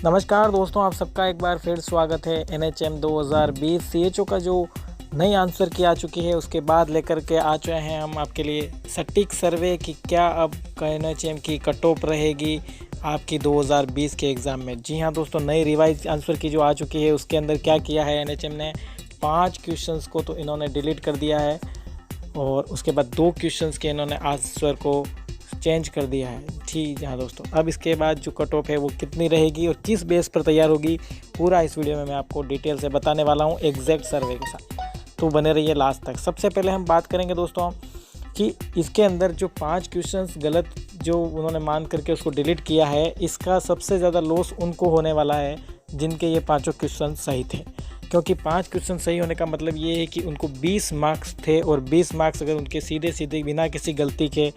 नमस्कार दोस्तों, आप सबका एक बार फिर स्वागत है। NHM 2020 CHO का जो नई आंसर की आ चुकी है उसके बाद लेकर के आ चुके हैं हम आपके लिए सटीक सर्वे कि क्या अब NHM की कट ऑफ रहेगी आपकी 2020 के एग्ज़ाम में। जी हाँ दोस्तों, नई रिवाइज आंसर की जो आ चुकी है उसके अंदर क्या किया है NHM ने, 5 क्वेश्चंस को तो इन्होंने डिलीट कर दिया है और उसके बाद 2 क्वेश्चंस के इन्होंने आंसर को चेंज कर दिया है। ठीक हाँ दोस्तों, अब इसके बाद जो कट ऑफ है वो कितनी रहेगी और किस बेस पर तैयार होगी, पूरा इस वीडियो में मैं आपको डिटेल से बताने वाला हूँ एग्जैक्ट सर्वे के साथ। तो बने रहिए लास्ट तक। सबसे पहले हम बात करेंगे दोस्तों कि इसके अंदर जो 5 क्वेश्चंस गलत जो उन्होंने मान करके उसको डिलीट किया है, इसका सबसे ज़्यादा लॉस उनको होने वाला है जिनके ये 5 क्वेश्चन सही थे। क्योंकि 5 क्वेश्चन सही होने का मतलब ये है कि उनको 20 मार्क्स थे और 20 मार्क्स अगर उनके सीधे सीधे बिना किसी गलती के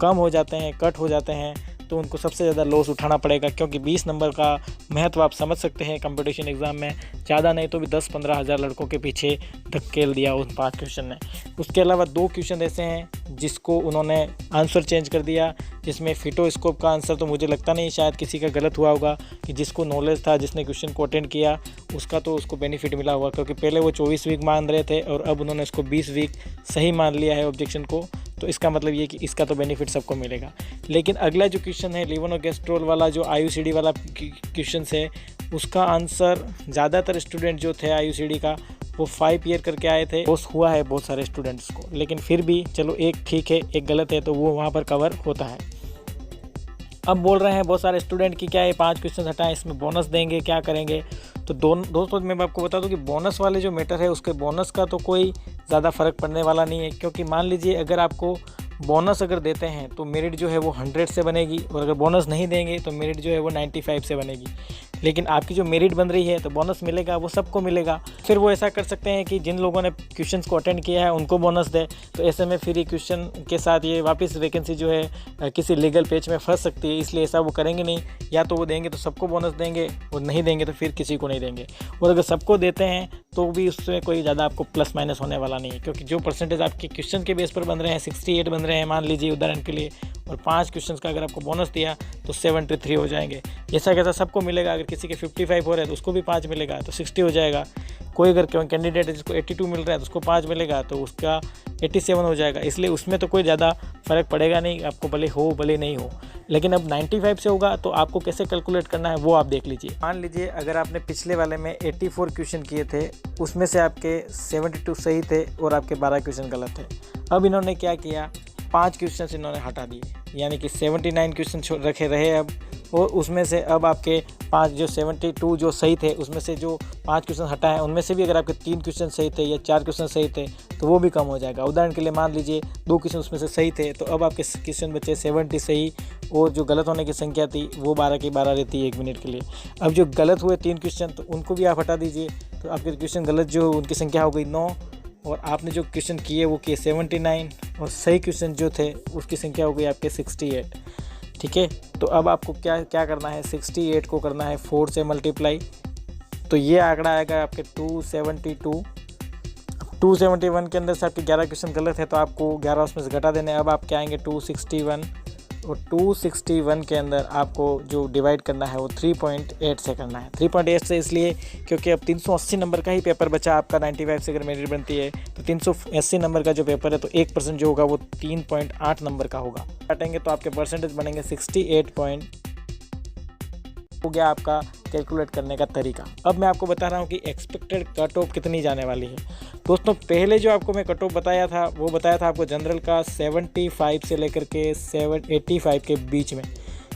कम हो जाते हैं, कट हो जाते हैं, तो उनको सबसे ज़्यादा लॉस उठाना पड़ेगा। क्योंकि 20 नंबर का महत्व आप समझ सकते हैं कंपटीशन एग्ज़ाम में, ज़्यादा नहीं तो भी 10-15 हज़ार लड़कों के पीछे धकेल दिया उन 5 क्वेश्चन ने। उसके अलावा 2 क्वेश्चन ऐसे हैं जिसको उन्होंने आंसर चेंज कर दिया, जिसमें फिटोस्कोप का आंसर तो मुझे लगता नहीं शायद किसी का गलत हुआ होगा, कि जिसको नॉलेज था, जिसने क्वेश्चन को अटेंड किया उसका तो उसको बेनिफिट मिला होगा। क्योंकि पहले वो 24 वीक मान रहे थे और अब उन्होंने इसको 20 वीक सही मान लिया है ऑब्जेक्शन को, तो इसका मतलब ये कि इसका तो बेनिफिट सबको मिलेगा। लेकिन अगला जो क्वेश्चन है लिवोनोगेस्ट्रोल वाला, जो IUCD वाला क्वेश्चन है, उसका आंसर ज़्यादातर स्टूडेंट जो थे IUCD का वो 5 ईयर करके आए थे। लॉस हुआ है बहुत सारे स्टूडेंट्स को, लेकिन फिर भी चलो एक ठीक है एक गलत है तो वो वहाँ पर कवर होता है। अब बोल रहे हैं बहुत सारे स्टूडेंट कि क्या ये 5 क्वेश्चन हटाएं, इसमें बोनस देंगे, क्या करेंगे। तो दोस्तों मैं आपको बता दूं कि बोनस वाले जो मैटर है उसके बोनस का तो कोई ज़्यादा फ़र्क पड़ने वाला नहीं है। क्योंकि मान लीजिए अगर आपको बोनस अगर देते हैं तो मेरिट जो है वो 100 से बनेगी, और अगर बोनस नहीं देंगे तो मेरिट जो है वो 95 से बनेगी। लेकिन आपकी जो मेरिट बन रही है तो बोनस मिलेगा, वो सबको मिलेगा। फिर वो ऐसा कर सकते हैं कि जिन लोगों ने क्वेश्चंस को अटेंड किया है उनको बोनस दे, तो ऐसे में फ्री क्वेश्चन के साथ ये वापस वैकेंसी जो है किसी लीगल पेज में फंस सकती है। इसलिए ऐसा वो करेंगे नहीं, या तो वो देंगे तो सबको बोनस देंगे और नहीं देंगे तो फिर किसी को नहीं देंगे। और अगर सबको देते हैं तो भी उससे कोई ज़्यादा आपको प्लस माइनस होने वाला नहीं है। क्योंकि जो परसेंटेज आपके क्वेश्चन के बेस पर बन रहे हैं 68 बन रहे हैं मान लीजिए उदाहरण के लिए, और 5 क्वेश्चन का अगर आपको बोनस दिया तो 73 हो जाएंगे। जैसा कैसा सबको मिलेगा, अगर किसी के 55 हो रहे हैं तो उसको भी 5 मिलेगा तो 60 हो जाएगा। कोई अगर कैंडिडेट है जिसको 82 मिल रहा है तो उसको 5 मिलेगा तो उसका 87 हो जाएगा। इसलिए उसमें तो कोई ज़्यादा फ़र्क पड़ेगा नहीं, आपको भले हो भले नहीं हो। लेकिन अब 95 से होगा तो आपको कैसे कैलकुलेट करना है वो आप देख लीजिए। मान लीजिए अगर आपने पिछले वाले में 84 क्वेश्चन किए थे, उसमें से आपके 72 सही थे और आपके 12 क्वेश्चन गलत थे। अब इन्होंने क्या किया, 5 क्वेश्चन इन्होंने हटा दिए, यानी कि 79 क्वेश्चन रखे रहे अब, और उसमें से अब आपके 5 जो 72 जो सही थे उसमें से जो 5 क्वेश्चन हटा है उनमें से भी अगर आपके 3 क्वेश्चन सही थे या 4 क्वेश्चन सही थे तो वो भी कम हो जाएगा। उदाहरण के लिए मान लीजिए 2 क्वेश्चन उसमें से सही थे तो अब आपके क्वेश्चन बचे 70 सही, और जो गलत होने की संख्या थी वो 12 की 12 रहती है 1 मिनट के लिए। अब जो गलत हुए 3 क्वेश्चन तो उनको भी आप हटा दीजिए, तो आपके क्वेश्चन गलत जो उनकी संख्या हो गई 9, और आपने जो क्वेश्चन किए वो किए 79, और सही क्वेश्चन जो थे उसकी संख्या हो गई आपके 68। ठीक है, तो अब आपको क्या करना है, 68 को करना है 4 से मल्टीप्लाई, तो ये आंकड़ा आएगा आपके 272। 271 के अंदर से आपके 11 क्वेश्चन गलत है तो आपको 11 उसमें से घटा देने। अब आप क्या आएंगे 261, और 261 के अंदर आपको जो डिवाइड करना है वो 3.8 से करना है। 3.8 से इसलिए क्योंकि अब 380 नंबर का ही पेपर बचा आपका, 95 से अगर मेरिट बनती है तो 380 नंबर का जो पेपर है तो 1% जो होगा वो 3.8 नंबर का होगा। काटेंगे तो आपके परसेंटेज बनेंगे 68 हो गया आपका कैलकुलेट करने का तरीका। अब मैं आपको बता रहा हूँ कि एक्सपेक्टेड कट ऑफ कितनी जाने वाली है। दोस्तों पहले जो आपको मैं कट ऑफ बताया था वो बताया था आपको जनरल का 75 से लेकर के 85 के बीच में।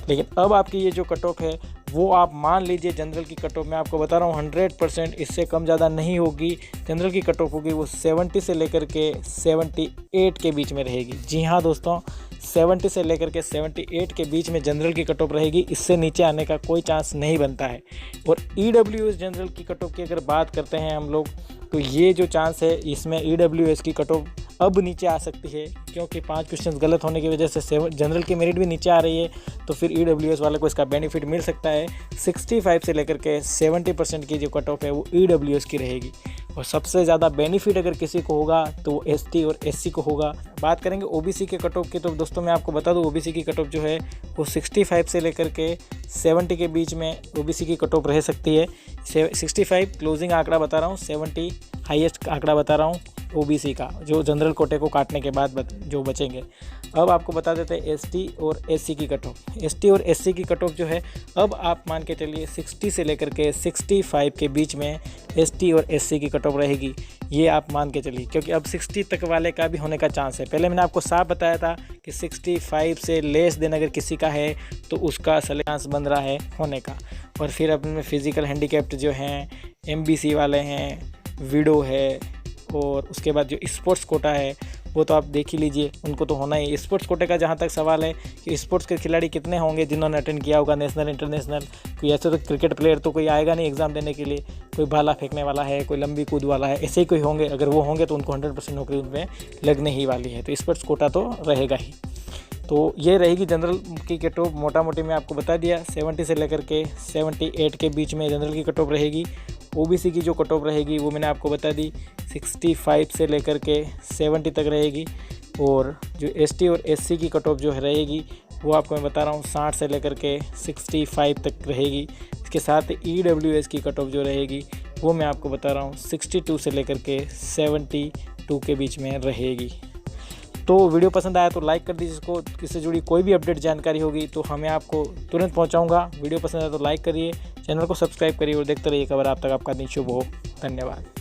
लेकिन अब आपकी ये जो कट ऑफ है वो आप मान लीजिए जनरल की कट ऑफ मैं आपको बता रहा हूँ 100%, इससे कम ज़्यादा नहीं होगी। जनरल की कट ऑफ होगी वो 70 से लेकर के 78 के बीच में रहेगी। जी हाँ दोस्तों, 70 से लेकर के 78 के बीच में जनरल की कट ऑफ रहेगी, इससे नीचे आने का कोई चांस नहीं बनता है। और EWS जनरल की कट ऑफ की अगर बात करते हैं हम लोग तो ये जो चांस है इसमें EWS की कट ऑफ अब नीचे आ सकती है, क्योंकि 5 क्वेश्चंस गलत होने की वजह से जनरल की मेरिट भी नीचे आ रही है। तो फिर EWS वाले को इसका बेनिफिट मिल सकता है। 65 से लेकर के 70% की जो कट ऑफ है वो EWS की रहेगी। और सबसे ज़्यादा बेनिफिट अगर किसी को होगा तो वो ST और SC को होगा। बात करेंगे OBC के कट ऑफ की, तो दोस्तों मैं आपको बता दूं OBC की कट ऑफ जो है वो 65 से लेकर के 70 के बीच में OBC की कट ऑफ रह सकती है। 65 क्लोजिंग आंकड़ा बता रहा हूँ, 70 हाईएस्ट आंकड़ा बता रहा हूँ OBC का, जो जनरल कोटे को काटने के बाद जो बचेंगे। अब आपको बता देते हैं ST और SC की कट ऑफ। ST और SC की कट ऑफ जो है अब आप मान के चलिए 60 से लेकर के 65 के बीच में ST और SC की कट ऑफ रहेगी। ये आप मान के चलिए, क्योंकि अब 60 तक वाले का भी होने का चांस है। पहले मैंने आपको साफ बताया था कि 65 से लेस देन अगर किसी का है तो उसका चांस बन रहा है होने का। और फिर अपने फिजिकल हैंडीकैप्ड जो हैं, MBC वाले हैं, विडो है, और उसके बाद जो स्पोर्ट्स कोटा है वो तो आप देख ही लीजिए, उनको तो होना ही। स्पोर्ट्स कोटे का जहाँ तक सवाल है कि स्पोर्ट्स के खिलाड़ी कितने होंगे जिन्होंने अटेंड किया होगा नेशनल इंटरनेशनल। कोई ऐसे तो क्रिकेट प्लेयर तो कोई आएगा नहीं एग्ज़ाम देने के लिए, कोई भाला फेंकने वाला है, कोई लंबी कूद वाला है, ऐसे ही कोई होंगे। अगर वो होंगे तो उनको 100% नौकरी उनमें लगने ही वाली है। तो स्पोर्ट्स कोटा तो रहेगा ही। तो ये रहेगी जनरल की कट ऑफ। मोटा मोटी मैं आपको बता दिया, 70 से लेकर के 78 के बीच में जनरल की कट ऑफ रहेगी। OBC की जो कट ऑफ रहेगी वो मैंने आपको बता दी, 65 से लेकर के 70 तक रहेगी। और जो ST और SC की कट ऑफ जो रहेगी वो आपको मैं बता रहा हूँ 60 से लेकर के 65 तक रहेगी। इसके साथ EWS की कट ऑफ जो रहेगी वो मैं आपको बता रहा हूँ 62 से लेकर के 72 के बीच में रहेगी। तो वीडियो पसंद आया तो लाइक कर दीजिए इसको। इससे जुड़ी कोई भी अपडेट जानकारी होगी तो हमें आपको तुरंत पहुंचाऊंगा। वीडियो पसंद आया तो लाइक करिए, चैनल को सब्सक्राइब करिए और देखते रहिए खबर आप तक आपका दिन शुभ हो। धन्यवाद।